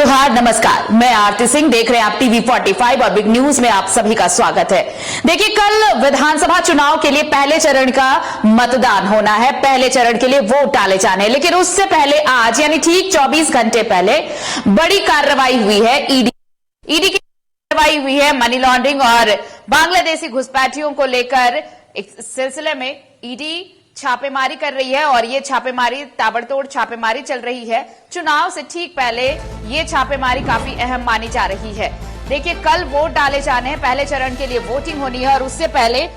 जोहार, नमस्कार। मैं आरती सिंह, देख रहे हैं आप टीवी 45 और बिग न्यूज में आप सभी का स्वागत है। देखिए, कल विधानसभा चुनाव के लिए पहले चरण का मतदान होना है। पहले चरण के लिए वोट डाले जाने हैं, लेकिन उससे पहले आज यानी ठीक 24 घंटे पहले बड़ी कार्रवाई हुई है। ईडी की कार्रवाई हुई है मनी लॉन्ड्रिंग और बांग्लादेशी घुसपैठियों को लेकर। इस सिलसिले में ईडी छापेमारी कर रही है और ये छापेमारी ताबड़तोड़ छापेमारी चल रही है। चुनाव से ठीक पहले ये छापेमारी काफी अहम मानी जा रही है। देखिए, कल वोट डाले जाने हैं, पहले चरण के लिए वोटिंग होनी है और उससे पहले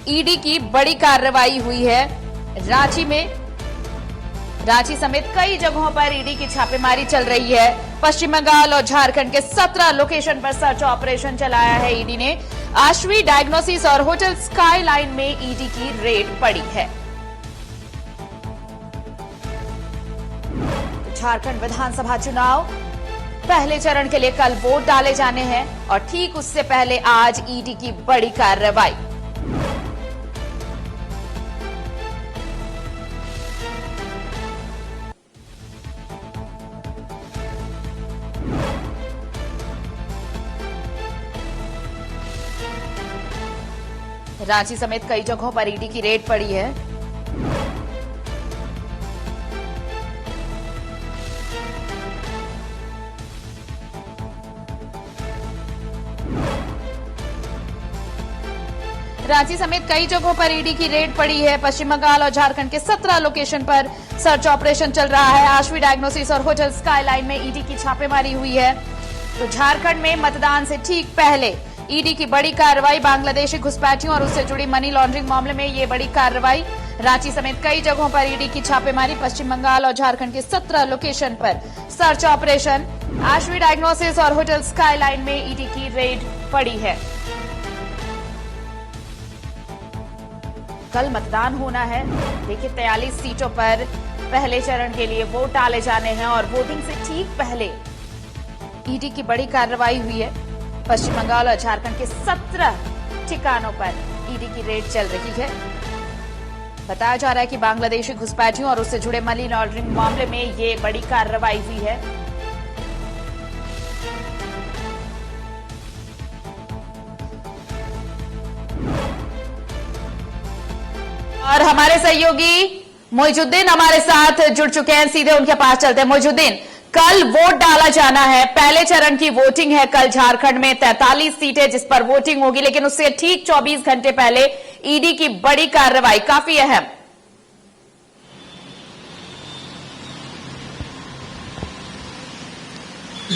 ईडी की बड़ी कार्रवाई हुई है। रांची समेत कई जगहों पर ईडी की छापेमारी चल रही है। पश्चिम बंगाल और झारखंड के 17 लोकेशन पर सर्च ऑपरेशन चलाया है ईडी ने। आश्वी डायग्नोसिस और होटल स्काईलाइन में ईडी की रेड पड़ी है। झारखंड विधानसभा चुनाव पहले चरण के लिए कल वोट डाले जाने हैं और ठीक उससे पहले आज ईडी की बड़ी कार्रवाई। रांची समेत कई जगहों पर ईडी की रेड पड़ी है। रांची समेत कई जगहों पर ईडी की रेड पड़ी है। पश्चिम बंगाल और झारखंड के 17 लोकेशन पर सर्च ऑपरेशन चल रहा है। आश्वी डायग्नोसिस और होटल स्काईलाइन में ईडी की छापेमारी हुई है। तो झारखंड में मतदान से ठीक पहले ईडी की बड़ी कार्रवाई। बांग्लादेशी घुसपैठियों और उससे जुड़ी मनी लॉन्ड्रिंग मामले में ये बड़ी कार्रवाई। रांची समेत कई जगहों पर ईडी की छापेमारी। पश्चिम बंगाल और झारखंड के 17 लोकेशन पर सर्च ऑपरेशन। आश्वी डायग्नोसिस और होटल स्काईलाइन में ईडी की रेड पड़ी है। कल मतदान होना है। देखिए, 43 सीटों पर पहले चरण के लिए वोट डाले जाने हैं और वोटिंग से ठीक पहले ईडी की बड़ी कार्रवाई हुई है। पश्चिम बंगाल और झारखंड के 17 ठिकानों पर ईडी की रेड चल रही है। बताया जा रहा है कि बांग्लादेशी घुसपैठियों और उससे जुड़े मनी लॉन्ड्रिंग मामले में ये बड़ी कार्रवाई हुई है। और हमारे सहयोगी मोइजुद्दीन हमारे साथ जुड़ चुके हैं, सीधे उनके पास चलते हैं। मोइजुद्दीन, कल वोट डाला जाना है, पहले चरण की वोटिंग है कल झारखंड में। 43 सीटें जिस पर वोटिंग होगी, लेकिन उससे ठीक 24 घंटे पहले ईडी की बड़ी कार्रवाई, काफी अहम।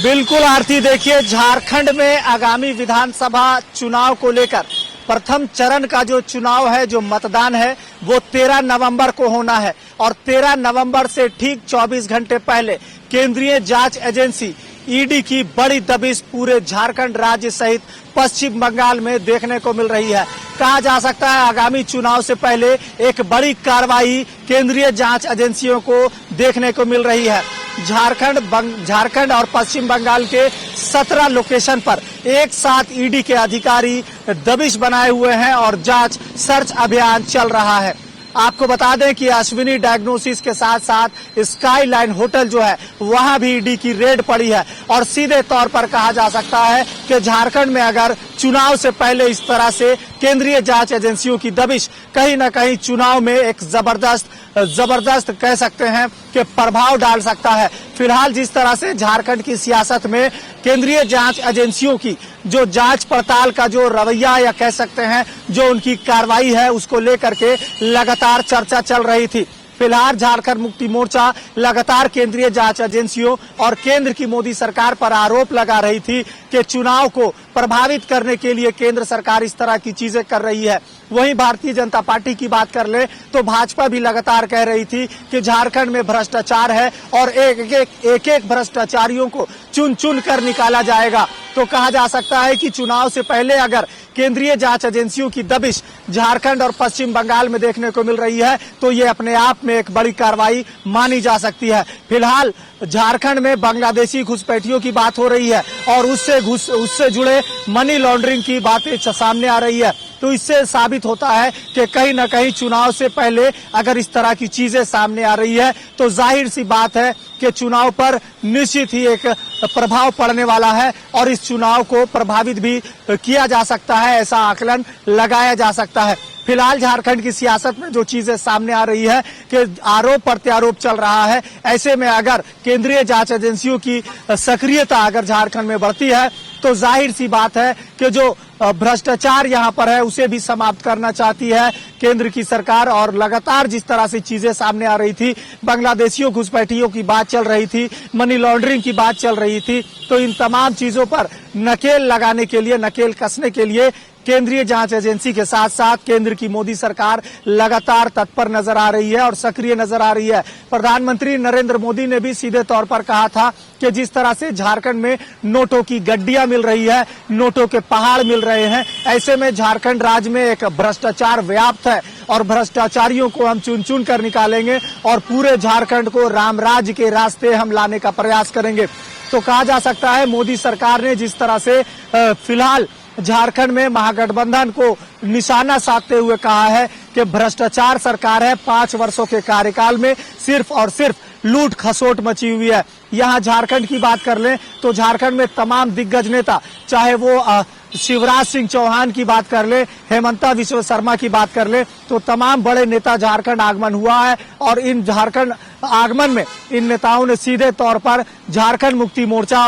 बिल्कुल आरती, देखिए, झारखंड में आगामी विधानसभा चुनाव को लेकर प्रथम चरण का जो चुनाव है, जो मतदान है, वो 13 नवंबर को होना है और 13 नवंबर से ठीक 24 घंटे पहले केंद्रीय जांच एजेंसी ईडी की बड़ी दबिश पूरे झारखंड राज्य सहित पश्चिम बंगाल में देखने को मिल रही है। कहा जा सकता है आगामी चुनाव से पहले एक बड़ी कार्रवाई केंद्रीय जांच एजेंसियों को देखने को मिल रही है। झारखंड और पश्चिम बंगाल के 17 लोकेशन पर एक साथ ईडी के अधिकारी दबिश बनाए हुए हैं और जांच सर्च अभियान चल रहा है। आपको बता दें कि अश्विनी डायग्नोसिस के साथ साथ स्काईलाइन होटल जो है, वहां भी ईडी की रेड पड़ी है और सीधे तौर पर कहा जा सकता है कि झारखंड में अगर चुनाव से पहले इस तरह से केंद्रीय जांच एजेंसियों की दबिश कहीं न कहीं चुनाव में एक जबरदस्त कह सकते हैं कि प्रभाव डाल सकता है। फिलहाल जिस तरह से झारखंड की सियासत में केंद्रीय जांच एजेंसियों की जो जांच पड़ताल का जो रवैया या कह सकते हैं जो उनकी कार्रवाई है, उसको लेकर के लगातार चर्चा चल रही थी। फिलहाल झारखंड मुक्ति मोर्चा लगातार केंद्रीय जांच एजेंसियों और केंद्र की मोदी सरकार पर आरोप लगा रही थी कि चुनाव को प्रभावित करने के लिए केंद्र सरकार इस तरह की चीजें कर रही है। वहीं भारतीय जनता पार्टी की बात कर ले तो भाजपा भी लगातार कह रही थी कि झारखंड में भ्रष्टाचार है और एक भ्रष्टाचारियों को चुन चुन कर निकाला जाएगा। तो कहा जा सकता है कि चुनाव से पहले अगर केंद्रीय जांच एजेंसियों की दबिश झारखंड और पश्चिम बंगाल में देखने को मिल रही है तो ये अपने आप में एक बड़ी कार्रवाई मानी जा सकती है। फिलहाल झारखंड में बांग्लादेशी घुसपैठियों की बात हो रही है और उससे जुड़े मनी लॉन्ड्रिंग की बातें सामने आ रही है। तो इससे साबित होता है कि कहीं ना कहीं चुनाव से पहले अगर इस तरह की चीजें सामने आ रही है तो जाहिर सी बात है कि चुनाव पर निश्चित ही एक प्रभाव पड़ने वाला है और इस चुनाव को प्रभावित भी किया जा सकता है, ऐसा आकलन लगाया जा सकता है। फिलहाल झारखंड की सियासत में जो चीजें सामने आ रही है कि आरोप प्रत्यारोप चल रहा है, ऐसे में अगर केंद्रीय जांच एजेंसियों की सक्रियता अगर झारखंड में बढ़ती है तो जाहिर सी बात है कि जो भ्रष्टाचार यहाँ पर है उसे भी समाप्त करना चाहती है केंद्र की सरकार। और लगातार जिस तरह से चीजें सामने आ रही थी, बांग्लादेशियों घुसपैठियों की बात चल रही थी, मनी लॉन्ड्रिंग की बात चल रही थी, तो इन तमाम चीजों पर नकेल लगाने के लिए, नकेल कसने के लिए केंद्रीय जांच एजेंसी के साथ साथ केंद्र की मोदी सरकार लगातार तत्पर नजर आ रही है और सक्रिय नजर आ रही है। प्रधानमंत्री नरेंद्र मोदी ने भी सीधे तौर पर कहा था कि जिस तरह से झारखंड में नोटों की गड्डियां मिल रही है, नोटों के पहाड़ मिल रहे हैं, ऐसे में झारखंड राज्य में एक भ्रष्टाचार व्याप्त है और भ्रष्टाचारियों को हम चुन चुन कर निकालेंगे और पूरे झारखंड को राम राज्य के रास्ते हम लाने का प्रयास करेंगे। तो कहा जा सकता है मोदी सरकार ने जिस तरह से फिलहाल झारखंड में महागठबंधन को निशाना साधते हुए कहा है कि भ्रष्टाचार सरकार है, 5 वर्षों के कार्यकाल में सिर्फ और सिर्फ लूट खसोट मची हुई है। यहाँ झारखंड की बात कर लें तो झारखंड में तमाम दिग्गज नेता, चाहे वो शिवराज सिंह चौहान की बात कर ले, हेमंता बिस्वा शर्मा की बात कर ले, तो तमाम बड़े नेता झारखंड आगमन हुआ है और इन झारखंड आगमन में इन नेताओं ने सीधे तौर पर झारखंड मुक्ति मोर्चा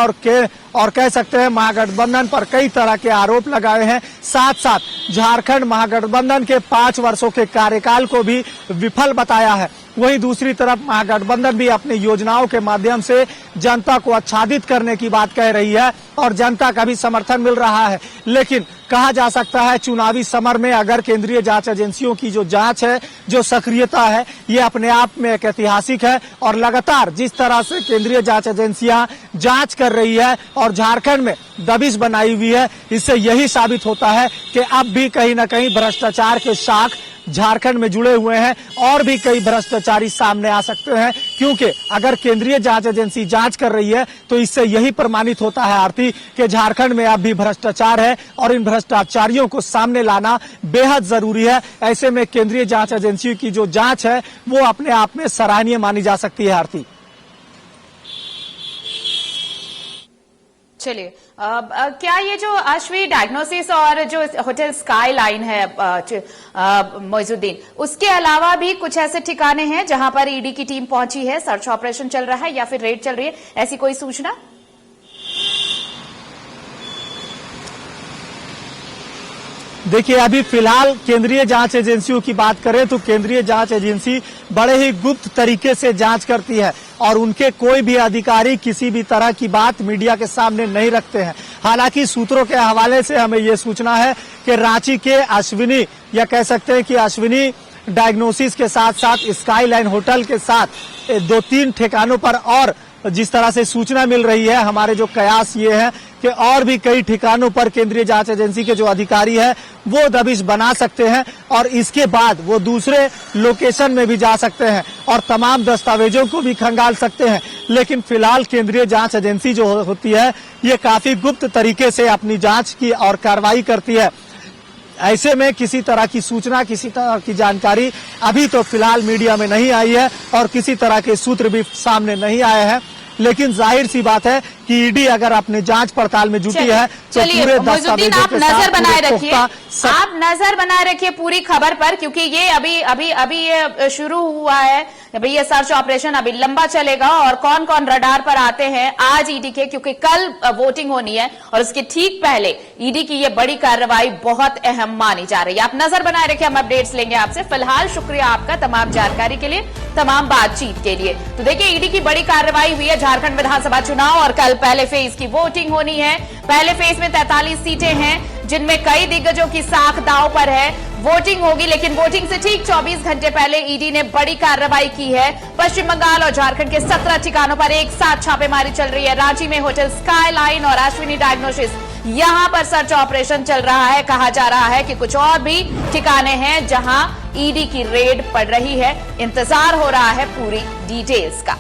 और कह सकते हैं महागठबंधन पर कई तरह के आरोप लगाए हैं। साथ साथ झारखंड महागठबंधन के 5 वर्षों के कार्यकाल को भी विफल बताया है। वहीं दूसरी तरफ महागठबंधन भी अपनी योजनाओं के माध्यम से जनता को आच्छादित करने की बात कह रही है और जनता का भी समर्थन मिल रहा है। लेकिन कहा जा सकता है चुनावी समर में अगर केंद्रीय जांच एजेंसियों की जो जांच है, जो सक्रियता है, ये अपने आप में एक ऐतिहासिक है और लगातार जिस तरह से केंद्रीय जांच एजेंसियां जांच कर रही है और झारखंड में दबिश बनाई हुई है, इससे यही साबित होता है कि अब भी कहीं ना कहीं भ्रष्टाचार के शाख झारखंड में जुड़े हुए हैं और भी कई भ्रष्टाचारी सामने आ सकते हैं। क्योंकि अगर केंद्रीय जांच एजेंसी जांच कर रही है तो इससे यही प्रमाणित होता है आरती कि झारखंड में अब भी भ्रष्टाचार है और इन भ्रष्टाचारियों को सामने लाना बेहद जरूरी है। ऐसे में केंद्रीय जांच एजेंसी की जो जांच है वो अपने आप में सराहनीय मानी जा सकती है। आरती, चलिए, क्या ये जो अश्वी डायग्नोसिस और जो होटल स्काई लाइन है मोइजुद्दीन, उसके अलावा भी कुछ ऐसे ठिकाने हैं जहां पर ईडी की टीम पहुंची है, सर्च ऑपरेशन चल रहा है या फिर रेड चल रही है, ऐसी कोई सूचना? देखिए, अभी फिलहाल केंद्रीय जांच एजेंसियों की बात करें तो केंद्रीय जांच एजेंसी बड़े ही गुप्त तरीके से जांच करती है और उनके कोई भी अधिकारी किसी भी तरह की बात मीडिया के सामने नहीं रखते हैं। हालांकि सूत्रों के हवाले से हमें ये सूचना है कि रांची के अश्विनी, या कह सकते हैं कि अश्विनी डायग्नोसिस के साथ साथ स्काई लाइन होटल के साथ 2-3 ठिकानों पर और जिस तरह से सूचना मिल रही है, हमारे जो कयास ये है कि और भी कई ठिकानों पर केंद्रीय जांच एजेंसी के जो अधिकारी है वो दबिश बना सकते हैं और इसके बाद वो दूसरे लोकेशन में भी जा सकते हैं और तमाम दस्तावेजों को भी खंगाल सकते हैं। लेकिन फिलहाल केंद्रीय जांच एजेंसी जो होती है ये काफी गुप्त तरीके से अपनी जांच की और कार्रवाई करती है। ऐसे में किसी तरह की सूचना, किसी तरह की जानकारी अभी तो फिलहाल मीडिया में नहीं आई है और किसी तरह के सूत्र भी सामने नहीं आए हैं। लेकिन जाहिर सी बात है कि ईडी अगर अपने जांच पड़ताल में जुटी है तो पूरे दस्तावेजों के साथ नजर बनाए रखिए पूरी खबर पर, क्योंकि ये अभी ये शुरू हुआ है। अभी ये सर्च ऑपरेशन अभी लंबा चलेगा और कौन कौन रडार पर आते हैं आज ईडी के, क्योंकि कल वोटिंग होनी है और उसके ठीक पहले ईडी की ये बड़ी कार्रवाई बहुत अहम मानी जा रही है। आप नजर बनाए रखिए, हम अपडेट्स लेंगे आपसे। फिलहाल शुक्रिया आपका तमाम जानकारी के लिए, तमाम बातचीत के लिए। तो देखिए, ईडी की बड़ी कार्रवाई हुई है झारखंड विधानसभा चुनाव और कल पहले फेज की वोटिंग होनी है। पहले फेज में 43 सीटें हैं जिनमें कई दिग्गजों की साख दांव पर है। वोटिंग होगी, लेकिन वोटिंग से ठीक 24 घंटे पहले ईडी ने बड़ी कार्रवाई की है। पश्चिम बंगाल और झारखंड के 17 ठिकानों पर एक साथ छापेमारी चल रही है। रांची में होटल स्काई लाइन और अश्विनी डायग्नोसिस, यहां पर सर्च ऑपरेशन चल रहा है। कहा जा रहा है कि कुछ और भी ठिकाने हैं जहां ईडी की रेड पड़ रही है। इंतजार हो रहा है पूरी डिटेल्स का।